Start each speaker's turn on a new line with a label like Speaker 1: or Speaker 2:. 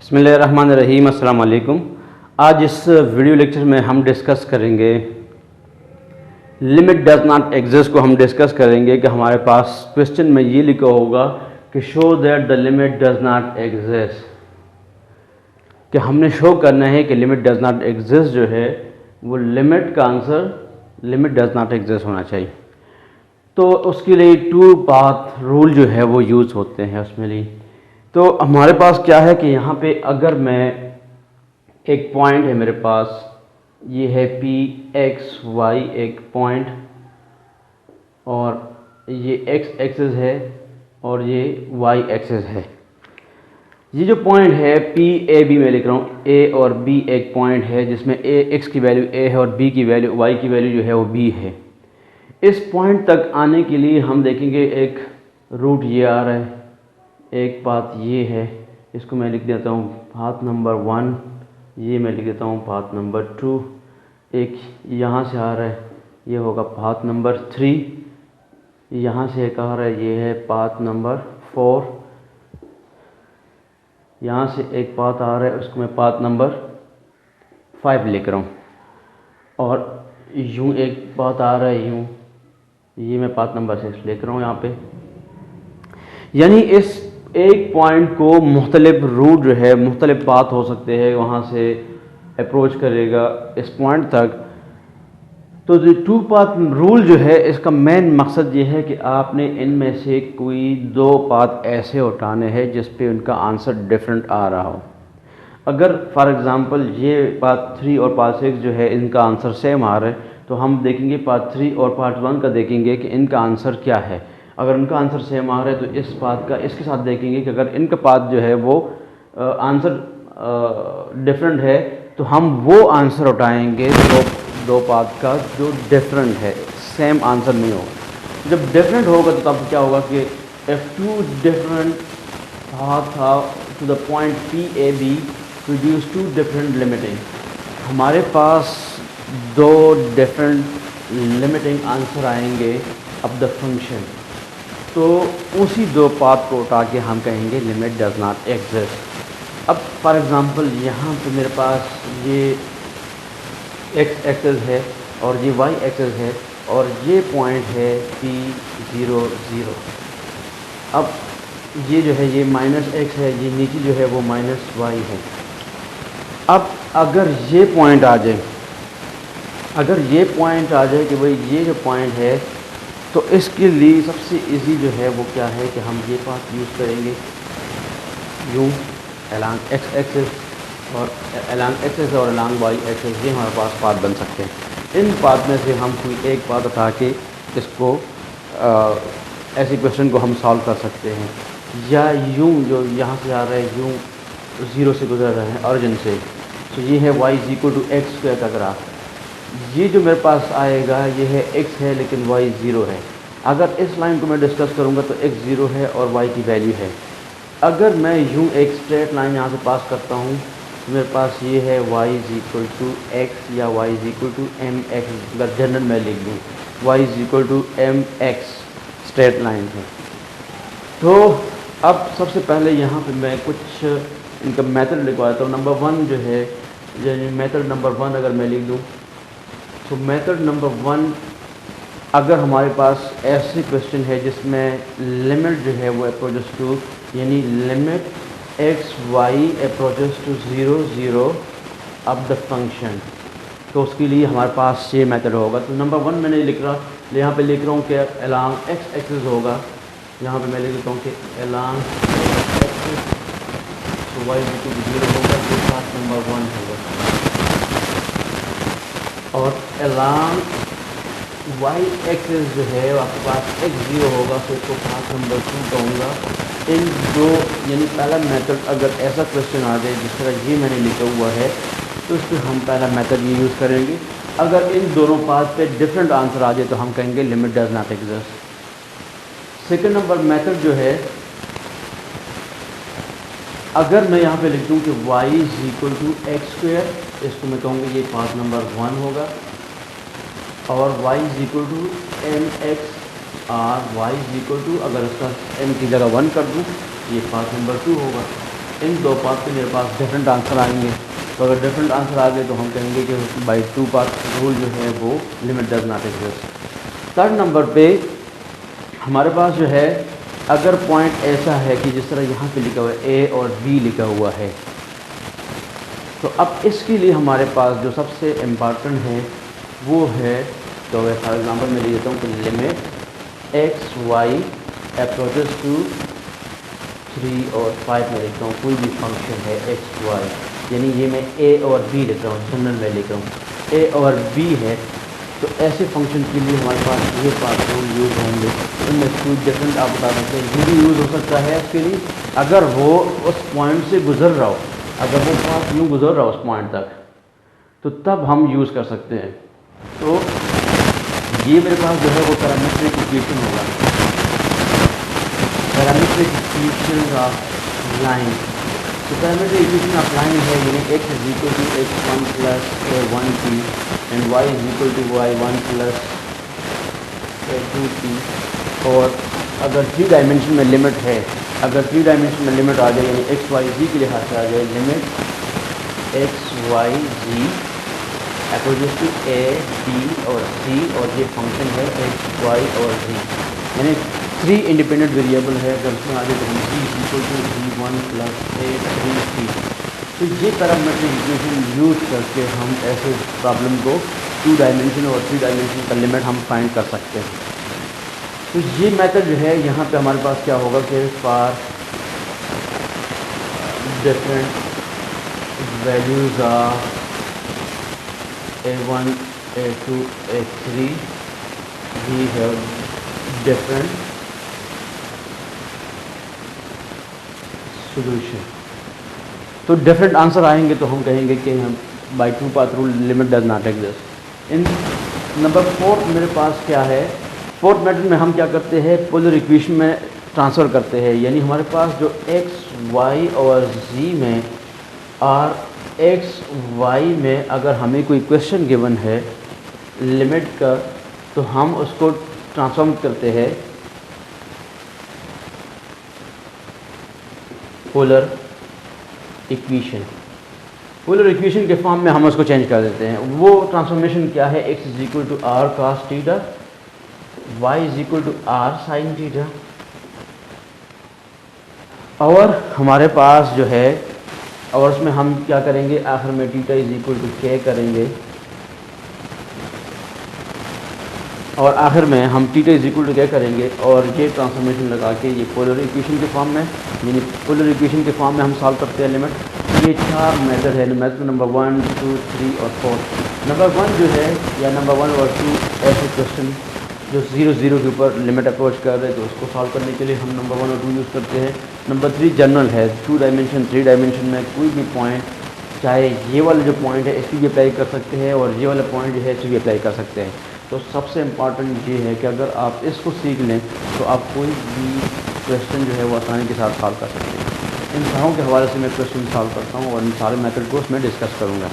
Speaker 1: बिस्मिल्लाहिर्रहमानिर्रहीम, अस्सलाम वालेकुम। आज इस वीडियो लेक्चर में हम डिस्कस करेंगे लिमिट डज नॉट एग्जिस्ट को हम डिस्कस करेंगे कि हमारे पास क्वेश्चन में ये लिखा होगा कि show that the limit does not exist, कि हमने शो करना है कि लिमिट डज नॉट एग्जिस्ट जो है वो लिमिट का answer limit does not exist होना चाहिए। तो उसके लिए टू पाथ रूल जो है वो यूज़ होते हैं उसमें लिए। तो हमारे पास क्या है कि यहाँ पे अगर मैं एक पॉइंट है मेरे पास, ये है पी एक्स वाई एक पॉइंट, और ये एक्स एक्सिस है और ये वाई एक्सिस है। ये जो पॉइंट है पी ए बी में लिख रहा हूँ, ए और बी एक पॉइंट है जिसमें ए एक्स की वैल्यू ए है और बी की वैल्यू वाई की वैल्यू जो है वो बी है। इस पॉइंट तक आने के लिए हम देखेंगे एक रूट ये आ रहा है, एक पाथ ये है, इसको मैं लिख देता हूँ पाथ नंबर 1, ये मैं लिख देता हूँ पाथ नंबर 2, एक यहाँ से आ रहा है ये होगा पाथ नंबर 3, यहाँ से एक आ रहा है ये है पाथ नंबर 4, यहाँ से एक पाथ आ रहा है उसको मैं पाथ नंबर 5 लिख रहा हूँ, और यूँ एक पाथ आ रहा है यूँ, ये मैं पाथ नंबर 6 लिख रहा हूँ यहाँ पे। यानी इस एक पॉइंट को मुख्तलिफ रूट जो है मुख्तलिफ पाथ हो सकते हैं, वहाँ से अप्रोच करेगा इस पॉइंट तक। तो जो टू पाथ रूल जो है इसका मेन मकसद ये है कि आपने इनमें से कोई दो पाथ ऐसे उठाने हैं जिस पे उनका आंसर डिफरेंट आ रहा हो। अगर फॉर एग्ज़ाम्पल ये पाथ 3 और पाथ 6 जो है इनका आंसर सेम आ रहा है तो हम देखेंगे पाथ 3 और पाथ 1 का देखेंगे कि इनका आंसर क्या है। अगर उनका आंसर सेम आ रहा है तो इस पाथ का इसके साथ देखेंगे कि अगर इनका पाथ जो है वो आंसर डिफरेंट है तो हम वो आंसर उठाएंगे दो पाथ का जो डिफरेंट है, सेम आंसर नहीं होगा। जब डिफरेंट होगा तो तब क्या होगा कि if two different path to the point P A B produce two different limiting, हमारे पास दो डिफरेंट लिमिटिंग आंसर आएंगे ऑफ द फंक्शन। तो उसी दो पाथ को उठा के हम कहेंगे लिमिट डज नॉट एग्जिस्ट। अब फॉर एग्ज़ाम्पल यहाँ पे मेरे पास ये एक्स एक्सिस है और ये वाई एक्सिस है और ये पॉइंट है P0 0। अब ये जो है ये माइनस एक्स है, ये नीचे जो है वो माइनस वाई है। अब अगर ये पॉइंट आ जाए, अगर ये पॉइंट आ जाए कि भाई ये जो पॉइंट है, तो इसके लिए सबसे इजी जो है वो क्या है कि हम ये पाथ यूज़ करेंगे यूँ अलॉन्ग एक्स एक्सिस और अलॉन्ग एक्सिस और अलॉन्ग वाई एक्सिस, ये हमारे पास पाथ बन सकते हैं। इन पाथ में से हम कोई एक पाथ उठा के इसको ऐसे क्वेश्चन को हम सॉल्व कर सकते हैं, या यूँ जो यहाँ से आ रहा है यूँ 0 से गुजर रहे हैं ऑरिजिन से, तो ये है y is equal to X square का ग्राफ। ये जो मेरे पास आएगा ये है x है लेकिन y 0 है। अगर इस लाइन को मैं डिस्कस करूँगा तो x 0 है और y की वैल्यू है। अगर मैं यूँ एक स्ट्रेट लाइन यहाँ से पास करता हूँ तो मेरे पास ये है y is equal to X या y is equal to M X, अगर जनरल में लिख दूँ y is equal to M X straight line है। तो अब सबसे पहले यहाँ पे मैं कुछ इनका मेथड लिखवाता हूँ। नंबर 1 जो है मेथड नंबर 1 अगर मैं लिख दूँ तो मेथड नंबर 1, अगर हमारे पास ऐसे क्वेश्चन है जिसमें लिमिट जो है वो अप्रोचेस टू, यानी limit X Y approaches to 0 0 of the function, तो उसके लिए हमारे पास ये मेथड होगा। तो नंबर 1 मैंने यहाँ पे लिख रहा हूँ कि अलॉन्ग एक्स एक्सिस होगा, यहाँ पे मैं लिख देता हूँ कि अलॉन्ग एक्सिस तो वाई इक्वल टू 0 होगा, ये पाथ नंबर 1 होगा, और अलॉन्ग वाई एक्सिस जो है आपके पास x 0 होगा, तो इसको पाथ नंबर 2 कहूँगा। इन दो यानी पहला मेथड, अगर ऐसा क्वेश्चन आ जाए जिस तरह ये मैंने लिखा हुआ है तो इसमें हम पहला मेथड ये यूज़ करेंगे। अगर इन दोनों पाथ पे डिफरेंट आंसर आ जाए तो हम कहेंगे limit does not exist. Second number method जो है, अगर मैं यहाँ पे लिख दूँ कि y is equal to X square, इसको मैं कहूँगा ये पाथ नंबर 1 होगा, और y is equal to M X or, Y is equal to, अगर इसका m की जगह 1 कर दूँ ये पाथ नंबर 2 होगा। इन दो पाथ के मेरे पास डिफरेंट आंसर आएंगे। तो अगर डिफरेंट आंसर आ गए तो हम कहेंगे कि बाई टू पाथ रूल जो है वो limit does not exist. Third number पे हमारे पास जो है अगर पॉइंट ऐसा है कि जिस तरह यहाँ पे लिखा हुआ है ए और बी लिखा हुआ है, तो अब इसके लिए हमारे पास जो सबसे इम्पॉर्टेंट है वो है, तो फॉर एग्जांपल मैं ले लेता हूँ कि limit X Y approaches to 3 और 5 में लिखता हूँ कोई भी फंक्शन है एक्स वाई, यानी ये मैं ए और बी लिख रहा हूँ, जनरल में लिख रहा हूँ ए और बी है। तो ऐसे फंक्शन के लिए हमारे पास ये पाथ रूल यूज़ होंगे। इनमें कोई डिफरेंट आप बता सकते हैं, ये भी यूज़ हो सकता है इसके लिए अगर वो उस पॉइंट से गुजर रहा हो, अगर वो पाथ यूँ गुजर रहा हो उस पॉइंट तक, तो तब हम यूज़ कर सकते हैं। तो ये मेरे पास जो है वो पैरामीट्रिक इक्वेशन होगा, पैरामीट्रिक इक्वेशन ऑफ लाइन। तो पैरामीट्रिक इक्वेशन ऑफ लाइन है यानी x is equal to x1 plus a1t and y is equal to y1 plus a2t। और अगर 3 डायमेंशन में लिमिट है, अगर 3 डायमेंशन में लिमिट आ जाए यानी एक्स वाई जी के लिहाज से आ जाए, limit X Y G opposite to A B और सी, और ये फंक्शन है एक्स वाई और जी, यानी 3 इंडिपेंडेंट वेरिएबल है। अगर उसमें आ जाए तो जी इज इक्वल टू जी1 प्लस a3t। तो ये पैरामीट्रिक इक्वेशन यूज़ करके हम ऐसे प्रॉब्लम को 2 डायमेंशन और 3 डायमेंशन का लिमिट हम फाइंड कर सकते हैं। तो ये मेथड जो है यहाँ पे हमारे पास क्या होगा कि for different values of a1 a2 a3 we have different solution. तो डिफरेंट आंसर आएंगे तो हम कहेंगे कि हम by two path rule limit does not exist. In number 4 मेरे पास क्या है, फोर्थ मेथड में हम क्या करते हैं, पोलर इक्वेशन में ट्रांसफ़र करते हैं। यानी हमारे पास जो एक्स वाई और जी में और एक्स वाई में अगर हमें कोई क्वेश्चन गिवन है लिमिट का, तो हम उसको ट्रांसफॉर्म करते हैं पोलर इक्वेशन। पोलर इक्वेशन के फॉर्म में हम उसको चेंज कर देते हैं। वो ट्रांसफॉर्मेशन क्या है, X is equal to R cos theta, Y is equal to R sine theta, और हमारे पास जो है, और उसमें हम क्या करेंगे, आखिर में थीटा इज इक्वल टू के करेंगे, और आखिर में हम थीटा इज इक्वल टू क्या करेंगे, और ये ट्रांसफॉर्मेशन लगा के ये पोलर इक्वेशन के फॉर्म में, यानी पोलर इक्वेशन के फॉर्म में हम सॉल्व करते हैं लिमिट। ये 4 मेथड है, मेथड नंबर 1, 2, 3 और 4। नंबर 1 जो है, या नंबर 1 और 2 ऐसे क्वेश्चन जो 0, 0 के ऊपर लिमिट अप्रोच कर रहे हैं, तो उसको सॉल्व करने के लिए हम नंबर 1 और 2 यूज़ करते हैं। नंबर 3 जनरल है, 2 डायमेंशन 3 डायमेंशन में कोई भी पॉइंट, चाहे ये वाला जो पॉइंट है इस भी अप्लाई कर सकते हैं, और ये वाला पॉइंट जो है इस भी अप्लाई कर सकते हैं। तो सबसे इम्पॉर्टेंट ये है कि अगर आप इसको सीख लें तो आप कोई भी क्वेश्चन जो है वो आसानी के साथ सॉल्व कर सकते हैं। इन सारों के हवाले से मैं क्वेश्चन सॉल्व करता हूँ और इन सारे मेथड को उसमें डिस्कस करूँगा।